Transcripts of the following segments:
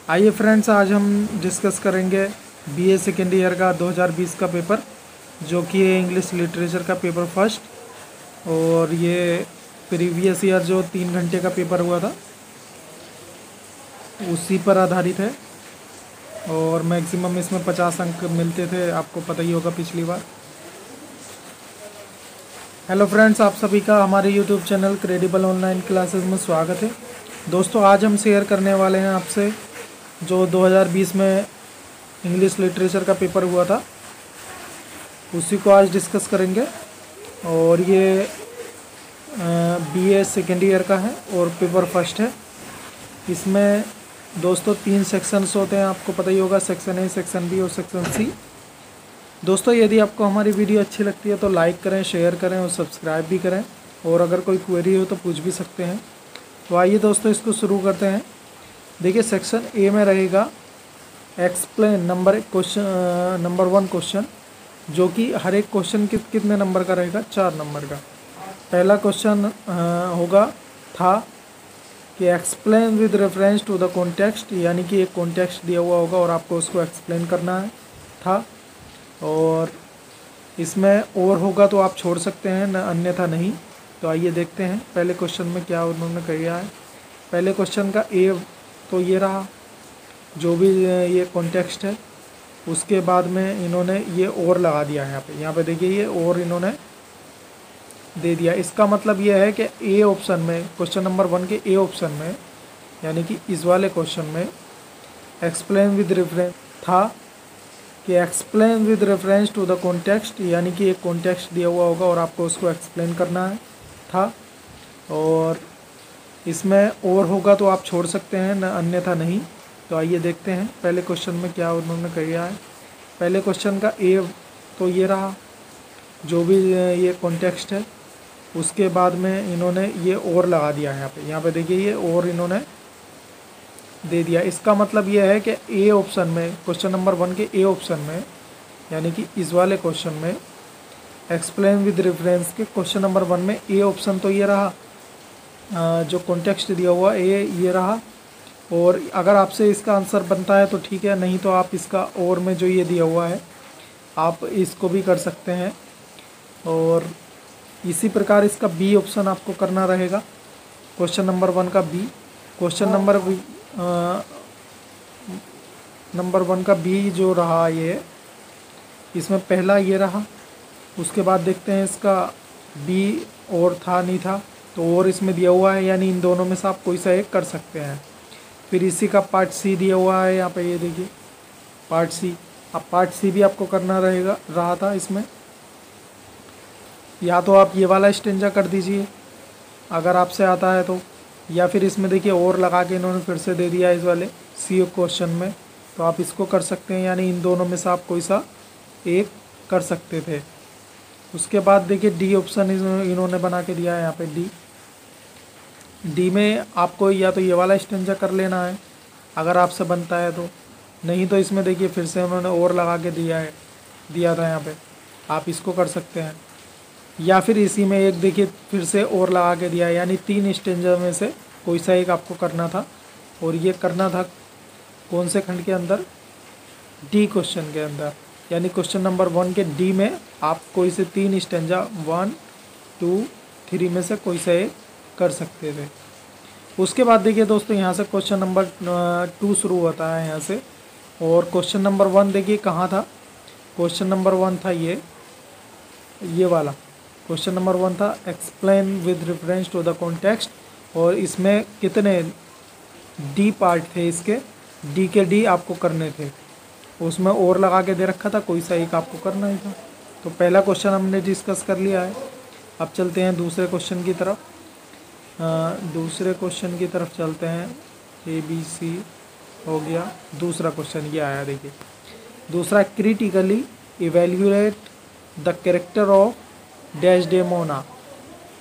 आइए फ्रेंड्स, आज हम डिस्कस करेंगे बीए सेकेंड ईयर का 2020 का पेपर, जो कि है इंग्लिश लिटरेचर का पेपर फर्स्ट। और ये प्रीवियस ईयर जो 3 घंटे का पेपर हुआ था उसी पर आधारित है। और मैक्सिमम इसमें 50 अंक मिलते थे, आपको पता ही होगा पिछली बार। हेलो फ्रेंड्स, आप सभी का हमारे YouTube channel credible online classes में स्वागत है। दोस्तों, आज हम शेयर करने वाले हैं आपसे जो 2020 में इंग्लिश लिटरेचर का पेपर हुआ था, उसी को आज डिस्कस करेंगे। और ये बीए सेकेंड ईयर का है और पेपर फर्स्ट है। इसमें दोस्तों 3 सेक्शंस होते हैं, आपको पता ही होगा, सेक्शन ए, सेक्शन बी और सेक्शन सी। दोस्तों, यदि आपको हमारी वीडियो अच्छी लगती है तो लाइक करें, शेयर करें और सब्सक्राइब भी करें। और अगर कोई क्वेरी हो तो पूछ भी सकते हैं। तो आइए दोस्तों, इसको शुरू करते हैं। देखिए, सेक्शन ए में रहेगा एक्सप्लेन नंबर 1 क्वेश्चन, जो कि हर एक क्वेश्चन कितने नंबर का रहेगा? 4 नंबर का। पहला क्वेश्चन होगा था कि explain with reference to the context, यानी कि एक कॉन्टेक्स्ट दिया हुआ होगा और आपको उसको एक्सप्लेन करना है था। और इसमें और होगा तो आप छोड़ सकते हैं, अन्यथा नहीं। तो आइए देखते हैं पहले क्वेश्चन में क्या उन्होंने किया है। पहले क्वेश्चन का ए तो ये रहा, जो भी ये कॉन्टेक्स्ट है। उसके बाद में इन्होंने ये और लगा दिया है यहाँ पे देखिए, ये और इन्होंने दे दिया। इसका मतलब ये है कि ए ऑप्शन में, क्वेश्चन नंबर 1 के ए ऑप्शन में, यानी कि इस वाले क्वेश्चन में एक्सप्लेन विद रेफरेंस था कि explain with reference to the context, यानी कि एक कॉन्टेक्स्ट दिया हुआ होगा और आपको उसको एक्सप्लेन करना है था। और इसमें और होगा तो आप छोड़ सकते हैं, अन्यथा नहीं। तो आइए देखते हैं पहले क्वेश्चन में क्या उन्होंने किया है। पहले क्वेश्चन का ए तो ये रहा, जो भी ये कॉन्टेक्स्ट है। उसके बाद में इन्होंने ये और लगा दिया है यहाँ पे देखिए, ये और इन्होंने दे दिया। इसका मतलब ये है कि ए ऑप्शन में, क्वेश्चन नंबर 1 के ए ऑप्शन में, यानी कि इस वाले क्वेश्चन में एक्सप्लेन विद रेफरेंस के क्वेश्चन नंबर 1 में ए ऑप्शन तो ये रहा, जो कॉन्टेक्स्ट दिया हुआ ये रहा। और अगर आपसे इसका आंसर बनता है तो ठीक है, नहीं तो आप इसका और में जो ये दिया हुआ है आप इसको भी कर सकते हैं। और इसी प्रकार इसका बी ऑप्शन आपको करना रहेगा, क्वेश्चन नंबर 1 का बी। क्वेश्चन नंबर 1 का बी जो रहा, ये इसमें पहला ये रहा। उसके बाद देखते हैं इसका बी और था नहीं था, तो और इसमें दिया हुआ है, यानी इन दोनों में से आप कोई सा एक कर सकते हैं। फिर इसी का पार्ट सी दिया हुआ है यहाँ पे, ये देखिए पार्ट सी। अब पार्ट सी भी आपको करना रहा था इसमें। या तो आप ये वाला स्टेंजा कर दीजिए अगर आपसे आता है तो, या फिर इसमें देखिए और लगा के इन्होंने फिर से दे दिया इस वाले सी क्वेश्चन में, तो आप इसको कर सकते हैं, यानी इन दोनों में से आप कोई सा एक कर सकते थे। उसके बाद देखिए डी ऑप्शन इन्होंने बना के दिया है यहाँ पे डी में आपको या तो ये वाला स्टेंजा कर लेना है अगर आपसे बनता है तो, नहीं तो इसमें देखिए फिर से उन्होंने और लगा के दिया था यहाँ पे, आप इसको कर सकते हैं। या फिर इसी में एक देखिए फिर से और लगा के दिया है, यानी 3 स्टेंजा में से कोई सा एक आपको करना था। और ये करना था कौन से खंड के अंदर? डी क्वेश्चन के अंदर, यानी क्वेश्चन नंबर 1 के डी में आप कोई से 3 स्टेंजा 1, 2, 3 में से कोई सा एक कर सकते थे। उसके बाद देखिए दोस्तों, यहाँ से क्वेश्चन नंबर 2 शुरू होता है यहाँ से। और क्वेश्चन नंबर 1 देखिए कहाँ था? क्वेश्चन नंबर 1 था ये वाला क्वेश्चन नंबर 1 था explain with reference to the context. और इसमें कितने डी पार्ट थे इसके? डी के डी आपको करने थे, उसमें और लगा के दे रखा था, कोई सा एक आपको करना ही था। तो पहला क्वेश्चन हमने डिस्कस कर लिया है। अब चलते हैं दूसरे क्वेश्चन की तरफ। दूसरे क्वेश्चन की तरफ चलते हैं। ABC हो गया। दूसरा क्वेश्चन ये आया, देखिए दूसरा, critically evaluate the character of Desdemona.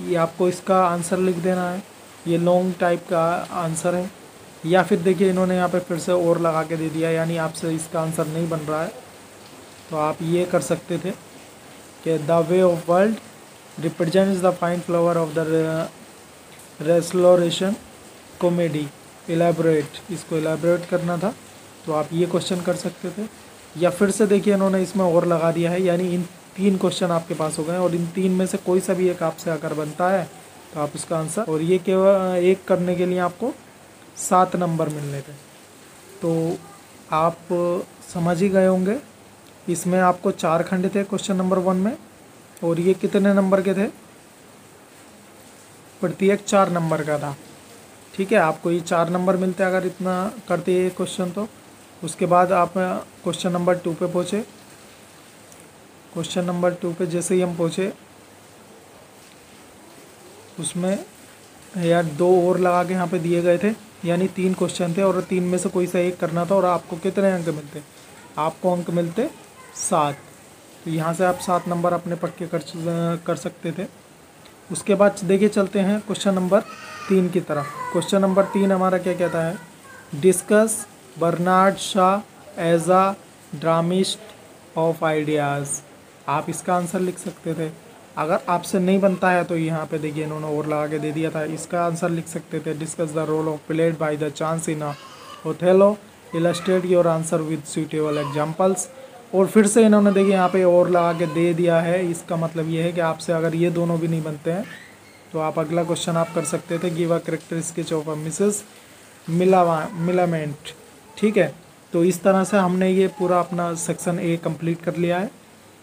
ये आपको इसका आंसर लिख देना है, ये लॉन्ग टाइप का आंसर है। या फिर देखिए इन्होंने यहाँ पे फिर से और लगा के दे दिया, यानी आपसे इसका आंसर नहीं बन रहा है तो आप ये कर सकते थे कि the way of world represents the fine flower of the restoration comedy. Elaborate, इसको एलैबोरेट करना था तो आप ये क्वेश्चन कर सकते थे। या फिर से देखिए इन्होंने इसमें और लगा दिया है, यानी इन 3 क्वेश्चन आपके पास हो गए और इन 3 में से कोई सा भी एक आपसे अगर बनता है तो आप उसका आंसर, और ये केवल एक करने के लिए आपको 7 नंबर मिलने थे। तो आप समझ ही गए होंगे। इसमें आपको 4 खंड थे क्वेश्चन नंबर 1 में, और ये कितने नंबर के थे? प्रत्येक 4 नंबर का था। ठीक है, आपको ये 4 नंबर मिलते अगर इतना करते ये क्वेश्चन। तो उसके बाद आप क्वेश्चन नंबर 2 पे पहुँचे। क्वेश्चन नंबर 2 पे जैसे ही हम पहुँचे, उसमें यार 2 और लगा के यहाँ पे दिए गए थे, यानी 3 क्वेश्चन थे और 3 में से कोई सा एक करना था। और आपको कितने अंक मिलते? आपको अंक मिलते 7। तो यहाँ से आप 7 नंबर अपने पक्के कर सकते थे। उसके बाद देखिए चलते हैं क्वेश्चन नंबर 3 की तरफ। क्वेश्चन नंबर 3 हमारा क्या कहता है? Discuss Bernard Shaw as a dramatist of ideas. आप इसका आंसर लिख सकते थे। अगर आपसे नहीं बनता है तो यहाँ पे देखिए इन्होंने और लगा के दे दिया था। इसका आंसर लिख सकते थे, discuss the role of played by the chance in Othello, illustrate your answer with suitable examples. और फिर से इन्होंने देखिए यहाँ पे और लगा के दे दिया है। इसका मतलब ये है कि आपसे अगर ये दोनों भी नहीं बनते हैं तो आप अगला क्वेश्चन आप कर सकते थे, give a character sketch of a Mrs Millamant. ठीक है, तो इस तरह से हमने ये पूरा अपना सेक्शन ए कंप्लीट कर लिया है।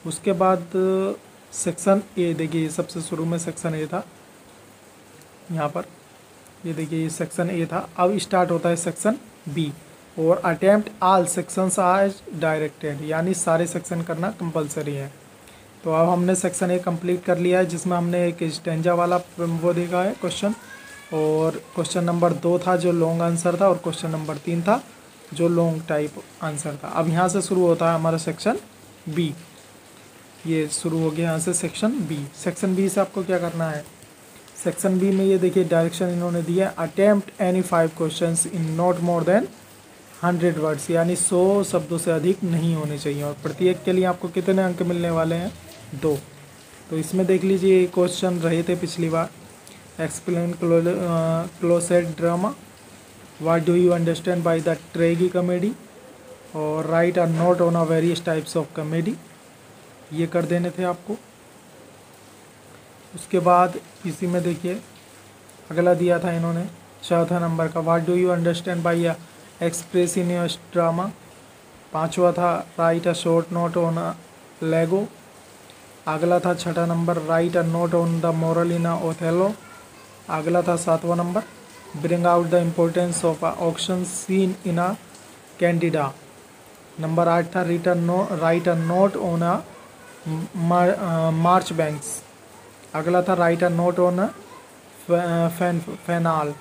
उसके बाद सेक्शन ए देखिए, ये सबसे शुरू में सेक्शन ए था। यहाँ पर ये देखिए ये सेक्शन ए था। अब स्टार्ट होता है सेक्शन बी, और attempt all sections as directed, यानी सारे सेक्शन करना कंपलसरी है। तो अब हमने सेक्शन ए कंप्लीट कर लिया है, जिसमें हमने एक स्टेंजा वाला वो देखा है क्वेश्चन, और क्वेश्चन नंबर 2 था जो लॉन्ग आंसर था, और क्वेश्चन नंबर 3 था जो लॉन्ग टाइप आंसर था। अब यहाँ से शुरू होता है हमारा सेक्शन बी। ये शुरू हो गया यहाँ से सेक्शन बी। सेक्शन बी से आपको क्या करना है? सेक्शन बी में ये देखिए डायरेक्शन इन्होंने दिया है, attempt any 5 questions in not more than 100 words, यानी 100 शब्दों से अधिक नहीं होने चाहिए। और प्रत्येक के लिए आपको कितने अंक मिलने वाले हैं? 2। तो इसमें देख लीजिए ये क्वेश्चन रहे थे पिछली बार। Explain closet drama, what do you understand by the tragicomedy, और write a note on a various types of comedy. ये कर देने थे आपको। उसके बाद इसी में देखिए अगला दिया था इन्होंने 4था नंबर का, what do you understand by a express in your drama. 5वां था write a short note on a Lego. अगला था 6ठा number, write a note on the moral in a Othello. अगला था 7वां number, bring out the importance of a auction scene in a Candida. Number 8 था write a note on a march banks. अगला था write a note on फेनाल।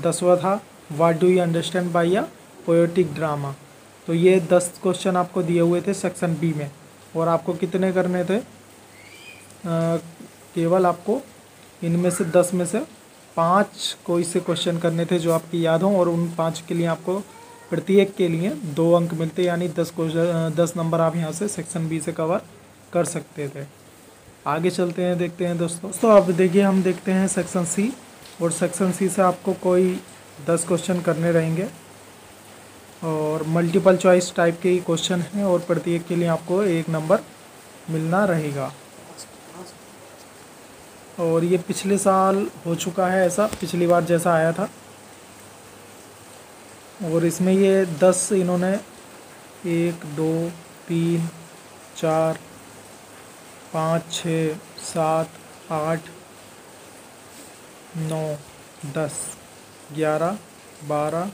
10वां था what do you understand by a poetic drama. तो ये 10 question आपको दिए हुए थे सेक्शन बी में, और आपको कितने करने थे? केवल आपको इनमें से 10 में से 5 कोई से क्वेश्चन करने थे जो आपकी याद हों, और उन 5 के लिए आपको प्रत्येक के लिए 2 अंक मिलते, यानी 10 नंबर आप यहाँ से सेक्शन बी से कवर कर सकते थे। आगे चलते हैं, देखते हैं दोस्तों। अब देखिए हम देखते हैं सेक्शन सी, और सेक्शन सी से आपको कोई 10 क्वेश्चन करने रहेंगे, और मल्टीपल चॉइस टाइप के क्वेश्चन हैं, और प्रत्येक के लिए आपको 1 नंबर मिलना रहेगा। और ये पिछले साल हो चुका है ऐसा, पिछली बार जैसा आया था। और इसमें ये 10 इन्होंने 1 2 3 4 5 6 7 8 9 10 11 12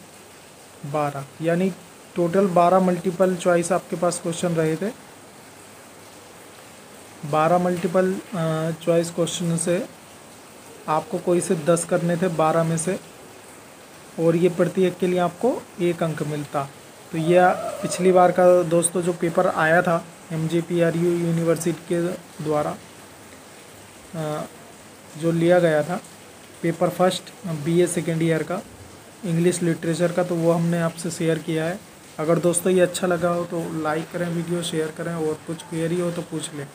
12, यानी टोटल 12 मल्टीपल चॉइस आपके पास क्वेश्चन रहे थे। 12 मल्टीपल चॉइस क्वेश्चन से आपको कोई से 10 करने थे 12 में से, और ये प्रत्येक के लिए आपको 1 अंक मिलता। तो यह पिछली बार का दोस्तों जो पेपर आया था MGPRU यूनिवर्सिटी के द्वारा जो लिया गया था paper first BA second year का इंग्लिश लिटरेचर का, तो वो हमने आपसे शेयर किया है। अगर दोस्तों ये अच्छा लगा हो तो लाइक करें, वीडियो शेयर करें, और कुछ क्वेरी हो तो पूछ लें।